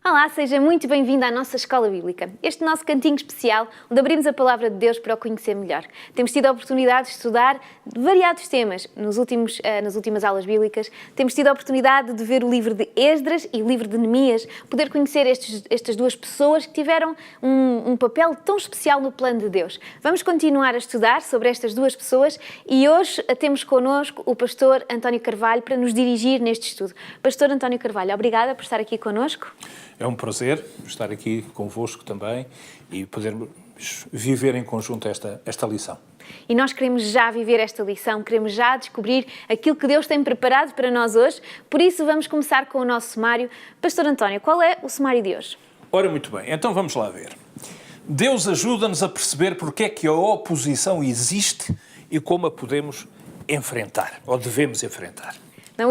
Olá, seja muito bem-vindo à nossa Escola Bíblica. Este nosso cantinho especial, onde abrimos a Palavra de Deus para o conhecer melhor. Temos tido a oportunidade de estudar variados temas nas últimas aulas bíblicas. Temos tido a oportunidade de ver o livro de Esdras e o livro de Neemias, poder conhecer estas duas pessoas que tiveram um papel tão especial no plano de Deus. Vamos continuar a estudar sobre estas duas pessoas e hoje temos connosco o pastor António Carvalho para nos dirigir neste estudo. Pastor António Carvalho, obrigada por estar aqui connosco. É um prazer estar aqui convosco também e podermos viver em conjunto esta lição. E nós queremos já viver esta lição, queremos já descobrir aquilo que Deus tem preparado para nós hoje. Por isso vamos começar com o nosso sumário. Pastor António, qual é o sumário de hoje? Ora, muito bem, então vamos lá ver. Deus ajuda-nos a perceber porque é que a oposição existe e como a podemos enfrentar, ou devemos enfrentar. Na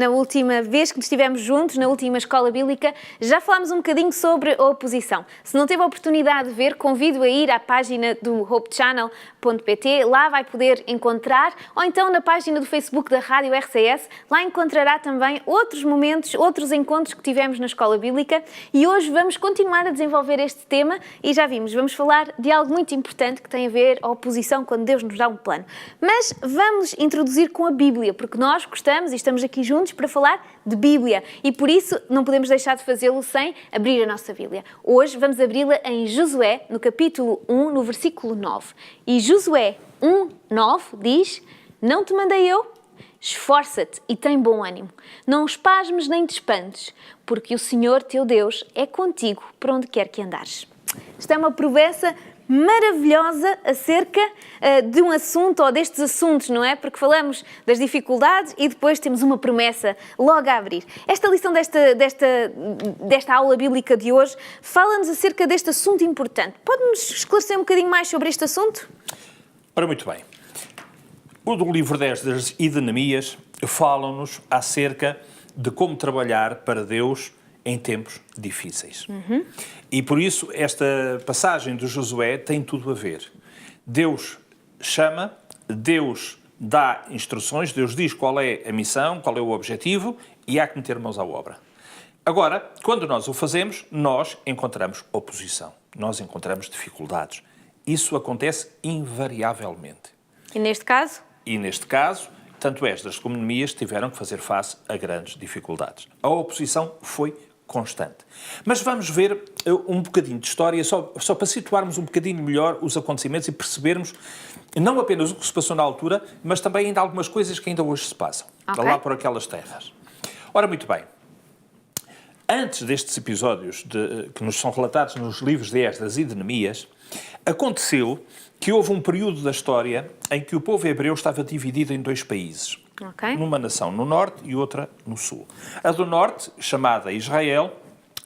última vez que estivemos juntos, na última escola bíblica, já falámos um bocadinho sobre a oposição. Se não teve a oportunidade de ver, convido a ir à página do hopechannel.pt, lá vai poder encontrar, ou então na página do Facebook da Rádio RCS, lá encontrará também outros momentos, outros encontros que tivemos na escola bíblica e hoje vamos continuar a desenvolver este tema e já vimos, vamos falar de algo muito importante que tem a ver a oposição quando Deus nos dá um plano. Mas vamos introduzir com a Bíblia, porque nós gostamos e estamos aqui juntos para falar de Bíblia e por isso não podemos deixar de fazê-lo sem abrir a nossa Bíblia. Hoje vamos abri-la em Josué, no capítulo 1, no versículo 9. E Josué 1, 9 diz: "Não te mandei eu? Esforça-te e tem bom ânimo. Não espasmes nem te espantes, porque o Senhor teu Deus é contigo por onde quer que andares." Esta é uma promessa maravilhosa acerca de um assunto ou destes assuntos, não é? Porque falamos das dificuldades e depois temos uma promessa logo a abrir. Esta lição desta aula bíblica de hoje fala-nos acerca deste assunto importante. Pode-nos esclarecer um bocadinho mais sobre este assunto? Ora, muito bem. O do livro de Esdras e de Neemias falam-nos acerca de como trabalhar para Deus em tempos difíceis. E por isso esta passagem de Josué tem tudo a ver. Deus chama, Deus dá instruções, Deus diz qual é a missão, qual é o objetivo e há que meter mãos à obra. Agora, quando nós o fazemos, nós encontramos oposição, nós encontramos dificuldades. Isso acontece invariavelmente. E neste caso? E neste caso, tanto Esdras como Neemias tiveram que fazer face a grandes dificuldades. A oposição foi constante. Mas vamos ver um bocadinho de história, só para situarmos um bocadinho melhor os acontecimentos e percebermos não apenas o que se passou na altura, mas também ainda algumas coisas que ainda hoje se passam, lá por aquelas terras. Ora, muito bem. Antes destes episódios que nos são relatados nos livros de Esdras e de Neemias, aconteceu que houve um período da história em que o povo hebreu estava dividido em dois países. Numa nação no norte e outra no sul. A do norte, chamada Israel,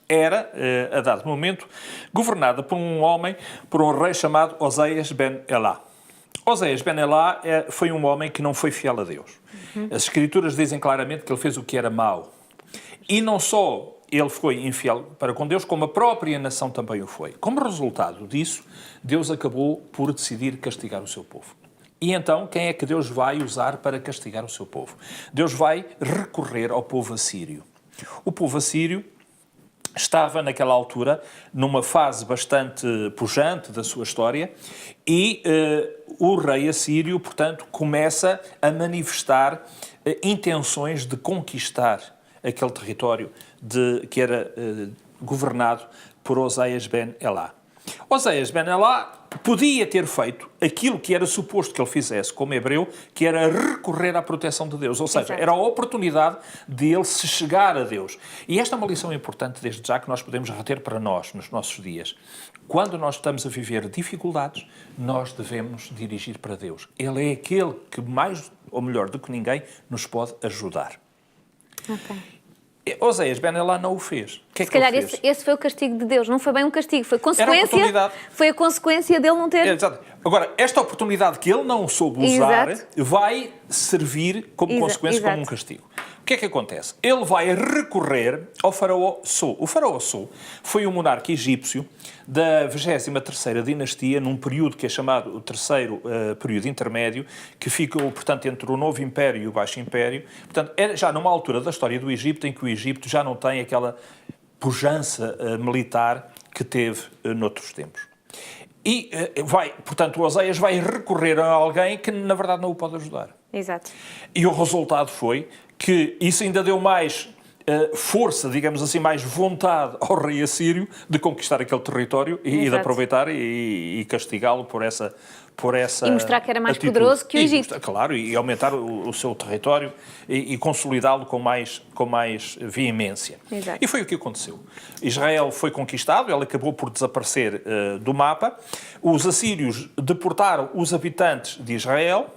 era, a dado momento, governada por um rei chamado Oseias ben Elá. Oseias ben Elá foi um homem que não foi fiel a Deus. As Escrituras dizem claramente que ele fez o que era mau. E não só ele foi infiel para com Deus, como a própria nação também o foi. Como resultado disso, Deus acabou por decidir castigar o seu povo. E então, quem é que Deus vai usar para castigar o seu povo? Deus vai recorrer ao povo assírio. O povo assírio estava, naquela altura, numa fase bastante pujante da sua história e o rei assírio, portanto, começa a manifestar intenções de conquistar aquele território que era governado por Oseias ben Elá. Oseias ben Elá podia ter feito aquilo que era suposto que ele fizesse como hebreu, que era recorrer à proteção de Deus. Ou seja, era a oportunidade de ele se chegar a Deus. E esta é uma lição importante, desde já, que nós podemos reter para nós, nos nossos dias. Quando nós estamos a viver dificuldades, nós devemos dirigir para Deus. Ele é aquele que, mais ou melhor do que ninguém, nos pode ajudar. Oseias ben Elá não o fez. O que é Se que calhar ele fez? esse foi o castigo de Deus, não foi bem um castigo, foi consequência. Foi a consequência dele não ter. Exato. Agora, esta oportunidade que ele não soube usar vai servir como consequência, como um castigo. O que é que acontece? Ele vai recorrer ao faraó Sou. O faraó Sou foi um monarca egípcio da 23ª dinastia, num período que é chamado o terceiro período intermédio, que ficou, portanto, entre o Novo Império e o Baixo Império. Portanto, é já numa altura da história do Egito em que o Egito já não tem aquela pujança militar que teve noutros tempos. E portanto, o Oséias vai recorrer a alguém que, na verdade, não o pode ajudar. Exato. E o resultado foi que isso ainda deu mais força, digamos assim, mais vontade ao rei assírio de conquistar aquele território e de aproveitar e castigá-lo por essa e mostrar que era mais atitude. poderoso que o Egito. Claro, e aumentar o seu território e consolidá-lo com mais veemência. Exato. E foi o que aconteceu. Israel foi conquistado, ele acabou por desaparecer do mapa. Os assírios deportaram os habitantes de Israel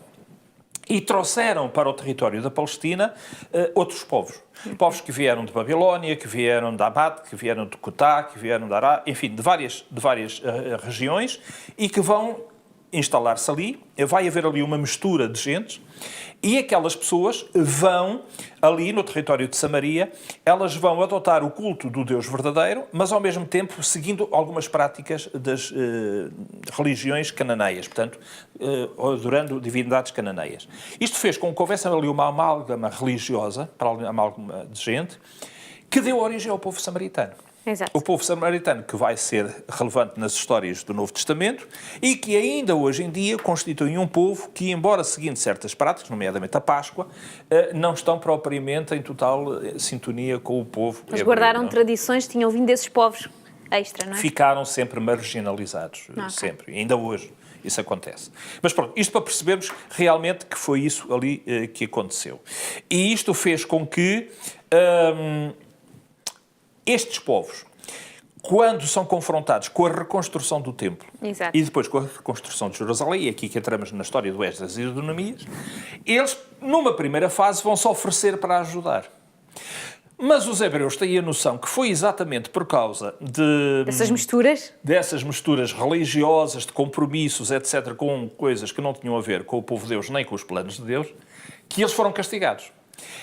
e trouxeram para o território da Palestina outros povos. Povos que vieram de Babilónia, que vieram de Abad, que vieram de Cutá, que vieram de Ará, enfim, de várias regiões, e que vão instalar-se ali. Vai haver ali uma mistura de gentes, e aquelas pessoas vão, ali no território de Samaria, elas vão adotar o culto do Deus verdadeiro, mas ao mesmo tempo seguindo algumas práticas das religiões cananeias, portanto, adorando divindades cananeias. Isto fez com que houvesse ali uma amálgama religiosa, para uma amálgama de gente, que deu origem ao povo samaritano. Exato. O povo samaritano que vai ser relevante nas histórias do Novo Testamento e que ainda hoje em dia constitui um povo que, embora seguindo certas práticas, nomeadamente a Páscoa, não estão propriamente em total sintonia com o povo Mas hebreu, guardaram não? tradições, tinham vindo desses povos extra, não é? Ficaram sempre marginalizados, sempre. Ainda hoje isso acontece. Mas pronto, isto para percebermos realmente que foi isso ali que aconteceu. E isto fez com que estes povos, quando são confrontados com a reconstrução do templo Exato. e depois com a reconstrução de Jerusalém, e aqui que entramos na história do Esdras e do Neemias, eles, numa primeira fase, vão se oferecer para ajudar. Mas os hebreus têm a noção que foi exatamente por causa dessas misturas religiosas, de compromissos, etc., com coisas que não tinham a ver com o povo de Deus nem com os planos de Deus, que eles foram castigados.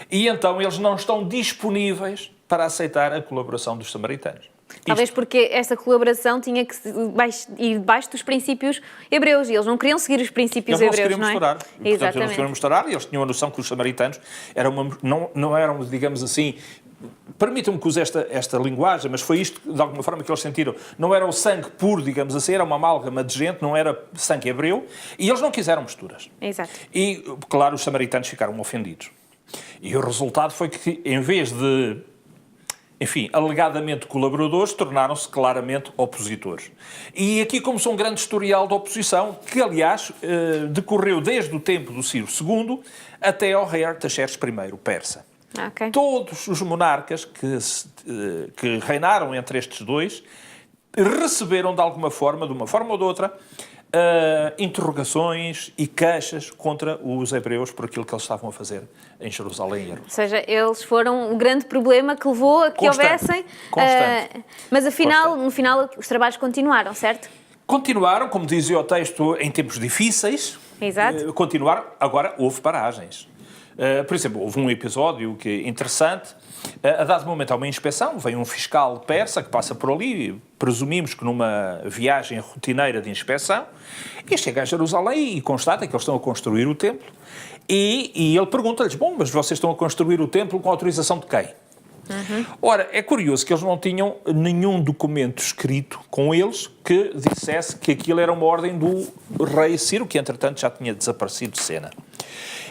E então eles não estão disponíveis para aceitar a colaboração dos samaritanos. Talvez porque essa colaboração tinha que ir debaixo dos princípios hebreus e eles não queriam seguir os princípios hebreus, não é? Portanto, eles não se queriam misturar e eles tinham a noção que os samaritanos não eram, digamos assim, permitam-me que use esta linguagem, mas foi isto, de alguma forma, que eles sentiram. Não era o sangue puro, digamos assim, era uma amálgama de gente, não era sangue hebreu, e eles não quiseram misturas. Exato. E, claro, os samaritanos ficaram ofendidos. E o resultado foi que, em vez de, enfim, alegadamente colaboradores, tornaram-se claramente opositores. E aqui começou um grande historial de oposição, que, aliás, decorreu desde o tempo do Ciro II até ao rei Artaxerxes I, o persa. Okay. Todos os monarcas que reinaram entre estes dois receberam, de uma forma ou de outra, interrogações e queixas contra os hebreus por aquilo que eles estavam a fazer em Jerusalém. Ou seja, eles foram um grande problema que levou a que houvessem... mas afinal, no final, os trabalhos continuaram, certo? Continuaram, como dizia o texto, em tempos difíceis. Exato. Continuaram. Agora, houve paragens. Por exemplo, houve um episódio que é interessante. A dado momento há uma inspeção, vem um fiscal persa que passa por ali, presumimos que numa viagem rotineira de inspeção, e chega a Jerusalém e constata que eles estão a construir o templo, e ele pergunta-lhes, bom, mas vocês estão a construir o templo com autorização de quem? Ora, é curioso que eles não tinham nenhum documento escrito com eles que dissesse que aquilo era uma ordem do rei Ciro, que entretanto já tinha desaparecido de cena.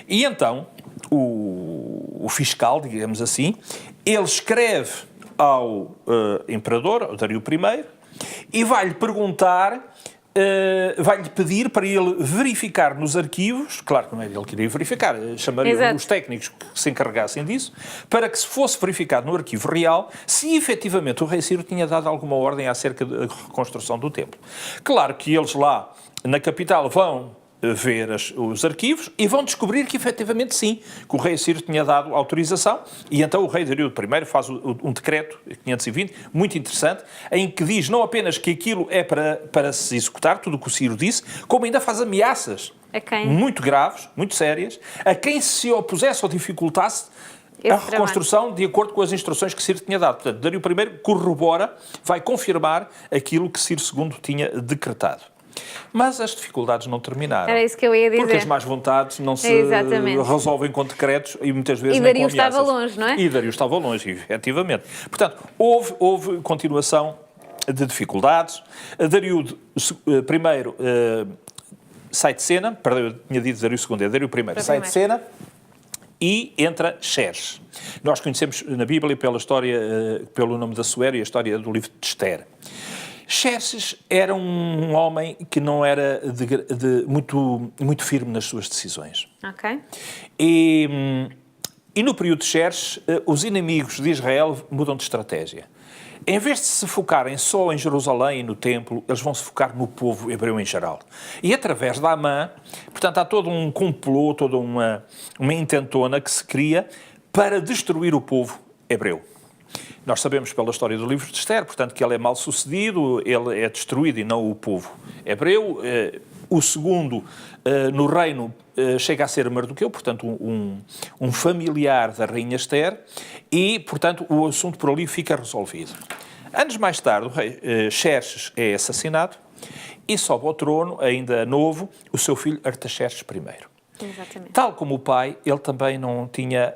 E então, o fiscal, digamos assim, ele escreve ao imperador, ao Dario I, e vai-lhe perguntar, vai-lhe pedir para ele verificar nos arquivos, claro que não é ele que iria verificar, chamaria os técnicos que se encarregassem disso, para que se fosse verificado no arquivo real se efetivamente o rei Ciro tinha dado alguma ordem acerca da reconstrução do templo. Claro que eles lá na capital vão ver os arquivos e vão descobrir que efetivamente sim, que o rei Ciro tinha dado autorização, e então o rei Dario I faz um decreto, 520, muito interessante, em que diz não apenas que aquilo é para se executar, tudo o que o Ciro disse, como ainda faz ameaças muito graves, muito sérias, a quem se opusesse ou dificultasse a reconstrução de acordo com as instruções que Ciro tinha dado. Portanto, Dario I corrobora, vai confirmar aquilo que Ciro II tinha decretado. Mas as dificuldades não terminaram. Era isso que eu ia dizer. Porque as más vontades não se Exatamente. resolvem com decretos e muitas vezes E nem Dario com ameaças. estava longe, não é? E Dario estava longe, efetivamente. Portanto, houve continuação de dificuldades. Dario primeiro sai de cena, perdão, eu tinha dito Dario II, é Dario I, sai de cena e entra Xerxes. Nós conhecemos na Bíblia pela história, pelo nome da Assuero e a história do livro de Esther. Xerxes era um homem que não era muito firme nas suas decisões. Ok. E no período de Xerxes, os inimigos de Israel mudam de estratégia. Em vez de se focarem só em Jerusalém e no templo, eles vão se focar no povo hebreu em geral. E através da Amã, portanto, há todo um complô, toda uma intentona que se cria para destruir o povo hebreu. Nós sabemos pela história do livro de Esther, portanto, que ele é mal sucedido, ele é destruído e não o povo hebreu. O segundo, no reino, chega a ser Mardoqueu, portanto, um familiar da rainha Esther, e, portanto, o assunto por ali fica resolvido. Anos mais tarde, o rei Xerxes é assassinado e sobe ao trono, ainda novo, o seu filho Artaxerxes I. Exatamente. Tal como o pai, ele também não tinha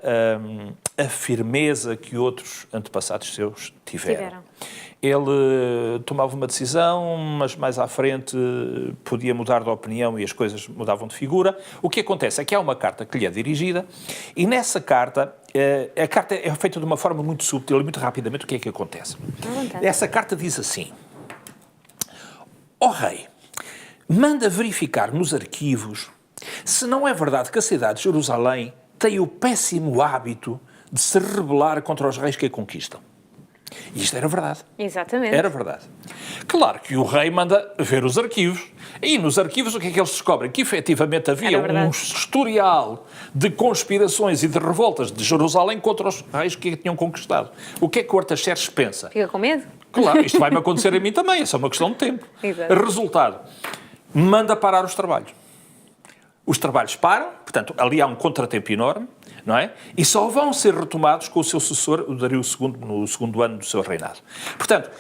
a firmeza que outros antepassados seus tiveram. Ele tomava uma decisão, mas mais à frente podia mudar de opinião e as coisas mudavam de figura. O que acontece é que há uma carta que lhe é dirigida e nessa carta, a carta é feita de uma forma muito subtil e muito rapidamente. O que é que acontece? Essa carta diz assim: ó rei, manda verificar nos arquivos se não é verdade que a cidade de Jerusalém tem o péssimo hábito de se rebelar contra os reis que a conquistam. E isto era verdade. Exatamente. Era verdade. Claro que o rei manda ver os arquivos. E nos arquivos o que é que eles descobrem? Que efetivamente havia um historial de conspirações e de revoltas de Jerusalém contra os reis que a tinham conquistado. O que é que o Artaxerxes pensa? Fica com medo? Claro, isto vai-me acontecer a mim também. É só uma questão de tempo. Exato. Resultado, manda parar os trabalhos. Os trabalhos param, portanto, ali há um contratempo enorme, não é? E só vão ser retomados com o seu sucessor, o Dario II, no segundo ano do seu reinado. Portanto,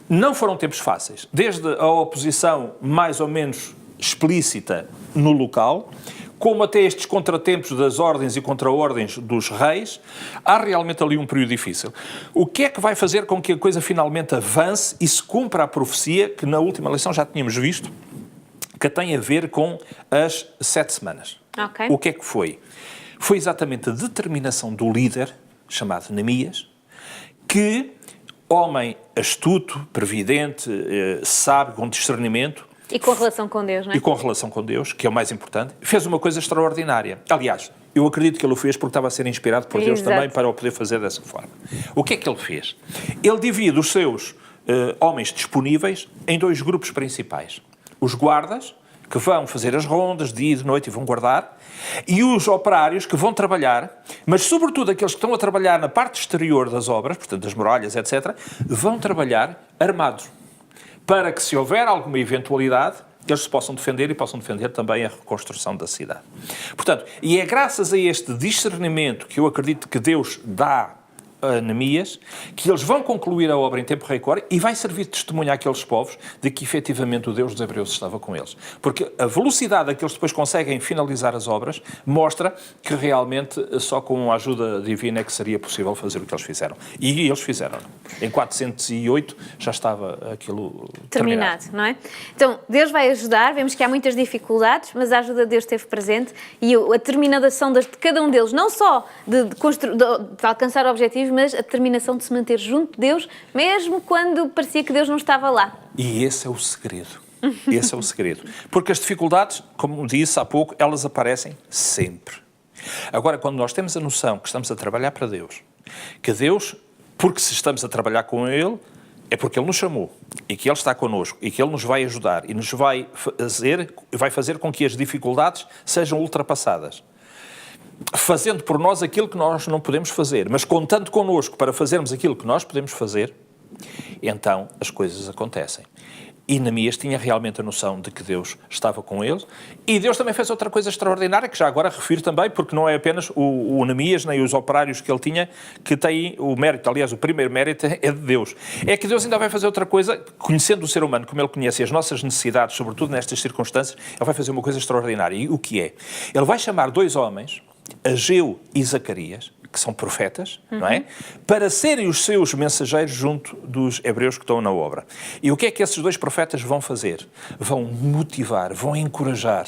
não foram tempos fáceis. Desde a oposição mais ou menos explícita no local, como até estes contratempos das ordens e contra-ordens dos reis, há realmente ali um período difícil. O que é que vai fazer com que a coisa finalmente avance e se cumpra a profecia que na última eleição já tínhamos visto, que tem a ver com as 7 semanas. Okay. O que é que foi? Foi exatamente a determinação do líder, chamado Neemias, que, homem astuto, previdente, sábio, com discernimento... E com relação com Deus, não é? E com relação com Deus, que é o mais importante, fez uma coisa extraordinária. Aliás, eu acredito que ele o fez porque estava a ser inspirado por Deus também para o poder fazer dessa forma. O que é que ele fez? Ele divide os seus homens disponíveis em 2 grupos principais. Os guardas, que vão fazer as rondas dia e de noite e vão guardar, e os operários que vão trabalhar, mas sobretudo aqueles que estão a trabalhar na parte exterior das obras, portanto das muralhas, etc., vão trabalhar armados, para que se houver alguma eventualidade, eles se possam defender e possam defender também a reconstrução da cidade. Portanto, e é graças a este discernimento que eu acredito que Deus dá a Neemias, que eles vão concluir a obra em tempo recorde e vai servir de testemunho àqueles povos de que efetivamente o Deus dos Hebreus estava com eles. Porque a velocidade a que eles depois conseguem finalizar as obras mostra que realmente só com a ajuda divina é que seria possível fazer o que eles fizeram. E eles fizeram. Em 408 já estava aquilo terminado, não é? Então, Deus vai ajudar, vemos que há muitas dificuldades, mas a ajuda de Deus esteve presente e a determinação de cada um deles, não só de alcançar o objetivo, mas a determinação de se manter junto de Deus, mesmo quando parecia que Deus não estava lá. E esse é o segredo. Esse é o segredo. Porque as dificuldades, como disse há pouco, elas aparecem sempre. Agora, quando nós temos a noção que estamos a trabalhar para Deus, que Deus, porque se estamos a trabalhar com Ele, é porque Ele nos chamou e que Ele está connosco e que Ele nos vai ajudar e nos vai fazer com que as dificuldades sejam ultrapassadas. Fazendo por nós aquilo que nós não podemos fazer, mas contando connosco para fazermos aquilo que nós podemos fazer, então as coisas acontecem. E Neemias tinha realmente a noção de que Deus estava com ele. E Deus também fez outra coisa extraordinária, que já agora refiro também, porque não é apenas o Neemias nem os operários que ele tinha que têm o mérito. Aliás, o primeiro mérito é de Deus. É que Deus ainda vai fazer outra coisa, conhecendo o ser humano como ele conhece as nossas necessidades, sobretudo nestas circunstâncias, ele vai fazer uma coisa extraordinária. E o que é? Ele vai chamar 2 homens, Ageu e Zacarias, que são profetas, não é? Para serem os seus mensageiros junto dos hebreus que estão na obra. E o que é que esses 2 profetas vão fazer? Vão motivar, vão encorajar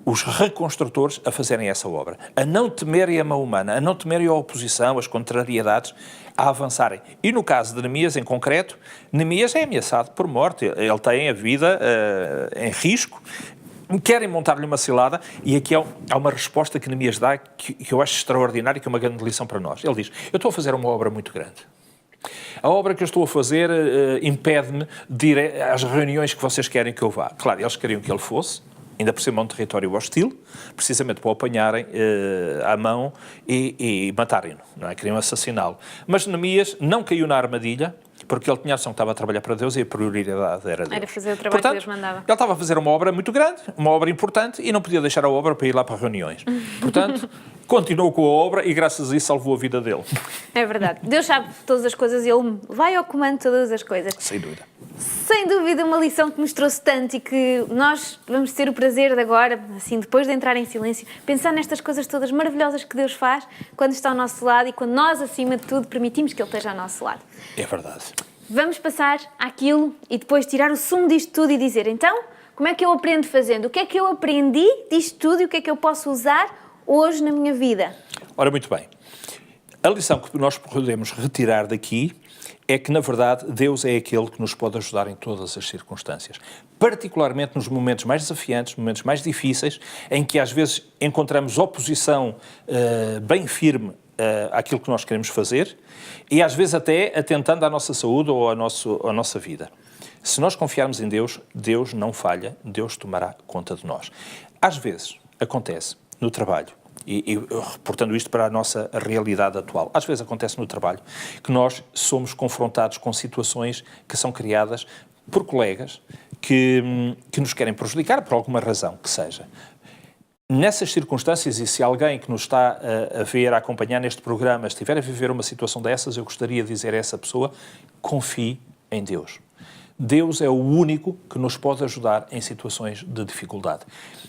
os reconstrutores a fazerem essa obra, a não temerem a mão humana, a não temerem a oposição, as contrariedades, a avançarem. E no caso de Neemias, em concreto, Neemias é ameaçado por morte, ele tem a vida em risco, querem montar-lhe uma cilada, e aqui há uma resposta que Neemias dá que eu acho extraordinária, que é uma grande lição para nós. Ele diz: eu estou a fazer uma obra muito grande. A obra que eu estou a fazer impede-me de ir às reuniões que vocês querem que eu vá. Claro, eles queriam que ele fosse, ainda por cima um território hostil, precisamente para o apanharem à mão e matarem-no, não é? Queriam assassiná-lo. Mas Neemias não caiu na armadilha, porque ele tinha a noção que estava a trabalhar para Deus e a prioridade era Deus. Era fazer o trabalho. Portanto, que Deus mandava. Ele estava a fazer uma obra muito grande, uma obra importante, e não podia deixar a obra para ir lá para reuniões. Portanto, continuou com a obra e graças a isso salvou a vida dele. É verdade. Deus sabe todas as coisas e Ele vai ao comando de todas as coisas. Sem dúvida. Sem dúvida, uma lição que nos trouxe tanto e que nós vamos ter o prazer de agora, assim, depois de entrar em silêncio, pensar nestas coisas todas maravilhosas que Deus faz quando está ao nosso lado e quando nós, acima de tudo, permitimos que Ele esteja ao nosso lado. É verdade. Vamos passar àquilo e depois tirar o sumo disto tudo e dizer, então, como é que eu aprendo fazendo? O que é que eu aprendi disto tudo e o que é que eu posso usar hoje na minha vida? Ora, muito bem. A lição que nós podemos retirar daqui é que, na verdade, Deus é aquele que nos pode ajudar em todas as circunstâncias. Particularmente nos momentos mais desafiantes, momentos mais difíceis, em que às vezes encontramos oposição bem firme àquilo que nós queremos fazer e às vezes até atentando à nossa saúde ou à nossa vida. Se nós confiarmos em Deus, Deus não falha, Deus tomará conta de nós. Às vezes acontece no trabalho, e reportando isto para a nossa realidade atual, às vezes acontece no trabalho que nós somos confrontados com situações que são criadas por colegas que nos querem prejudicar por alguma razão que seja. Nessas circunstâncias, e se alguém que nos está a ver, a acompanhar neste programa, estiver a viver uma situação dessas, eu gostaria de dizer a essa pessoa: confie em Deus. Deus é o único que nos pode ajudar em situações de dificuldade.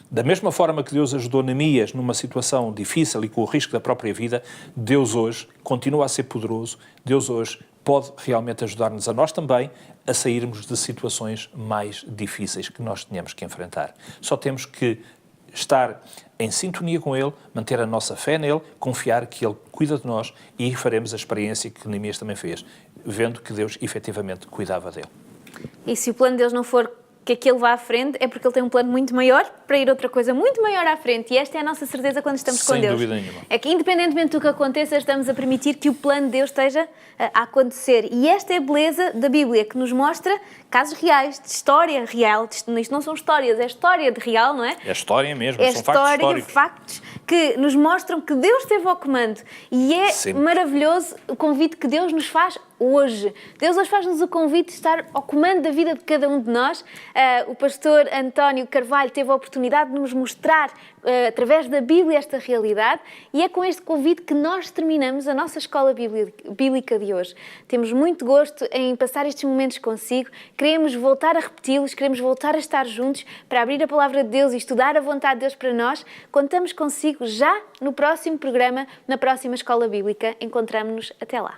Da mesma forma que Deus ajudou Neemias numa situação difícil e com o risco da própria vida, Deus hoje continua a ser poderoso, Deus hoje pode realmente ajudar-nos a nós também a sairmos de situações mais difíceis que nós tenhamos que enfrentar. Só temos que estar em sintonia com Ele, manter a nossa fé nele, confiar que Ele cuida de nós e faremos a experiência que Neemias também fez, vendo que Deus efetivamente cuidava dele. E se o plano de Deus não for que aquele vá à frente, é porque Ele tem um plano muito maior para ir outra coisa muito maior à frente. E esta é a nossa certeza quando estamos com Deus. Sem dúvida nenhuma. É que, independentemente do que aconteça, estamos a permitir que o plano de Deus esteja a acontecer. E esta é a beleza da Bíblia, que nos mostra casos reais, de história real. Isto não são histórias, é história de real, não é? É história mesmo, é são factos históricos. Factos que nos mostram que Deus esteve ao comando. E é Sempre. maravilhoso o convite que Deus nos faz hoje. Deus hoje faz-nos o convite de estar ao comando da vida de cada um de nós. O pastor António Carvalho teve a oportunidade de nos mostrar, através da Bíblia, esta realidade, e é com este convite que nós terminamos a nossa escola bíblica de hoje. Temos muito gosto em passar estes momentos consigo, queremos voltar a repeti-los, queremos voltar a estar juntos para abrir a palavra de Deus e estudar a vontade de Deus para nós. Contamos consigo já no próximo programa, na próxima escola bíblica. Encontramo-nos até lá.